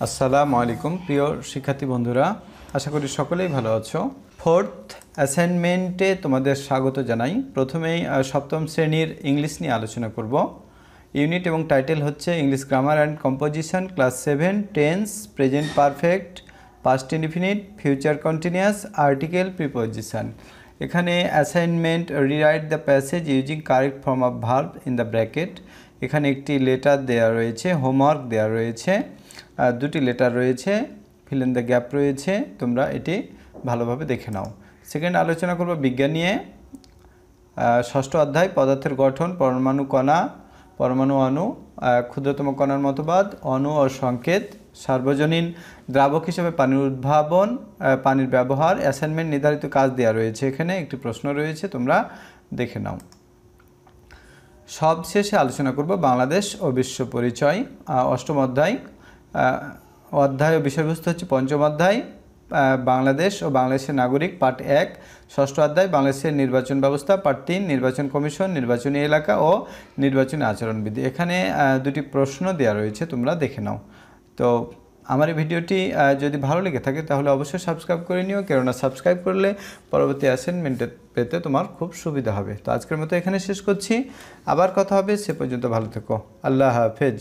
আসসালামু আলাইকুম প্রিয় শিক্ষার্থী বন্ধুরা, আশা করি সকলেই ভালো আছো। ফোর্থ অ্যাসাইনমেন্টে তোমাদের স্বাগত জানাই। প্রথমেই সপ্তম শ্রেণীর ইংলিশ নিয়ে আলোচনা করব। ইউনিট এবং টাইটেল হচ্ছে English grammar and composition, class 7, tense, present perfect, past indefinite, future continuous, article, preposition. এখানে assignment rewrite the passage using correct form of verb in the bracket. এখানে একটি লেটার দেওয়া রয়েছে, হোমওয়ার্ক দেওয়া রয়েছে, দুটি লেটার রয়েছে, ফিল ইন দ্য গ্যাপ রয়েছে। তোমরা এটি ভালোভাবে দেখে নাও। সেকেন্ড আলোচনা করব বিজ্ঞান নিয়ে। ষষ্ঠ অধ্যায় পদার্থের গঠন, পরমাণু কণা, পরমাণু অণু, ক্ষুদ্রতম কণার মতবাদ, অণু ও সংকেত, সার্বজনীন দ্রাবক হিসেবে পানির উদ্ভাবন, পানির ব্যবহার। অ্যাসাইনমেন্ট নির্ধারিত কাজ দেওয়া রয়েছে, এখানে একটি প্রশ্ন রয়েছে, তোমরা দেখে নাও। সবশেষে আলোচনা করব বাংলাদেশ ও বিশ্ব পরিচয়। অষ্টম অধ্যায় অধ্যায় ও বিষয়বস্তু হচ্ছে পঞ্চম অধ্যায় বাংলাদেশ ও বাংলাদেশের নাগরিক, পার্ট 1। ষষ্ঠ অধ্যায় বাংলাদেশের নির্বাচন ব্যবস্থা, পার্ট 3, নির্বাচন কমিশন, নির্বাচনী এলাকা ও নির্বাচনী আচরণবিধি। এখানে দুটি প্রশ্ন দেওয়া রয়েছে, তোমরা দেখে নাও। তো আমার এই ভিডিওটি যদি ভালো লেগে থাকে তাহলে অবশ্যই সাবস্ক্রাইব করে নিও, কেননা সাবস্ক্রাইব করলে পরবর্তী অ্যাসাইনমেন্ট পেতে তোমার খুব সুবিধা হবে। তো আজকের মতো এখানে শেষ করছি, আবার কথা হবে, সে পর্যন্ত ভালো থেকো। আল্লাহ হাফেজ।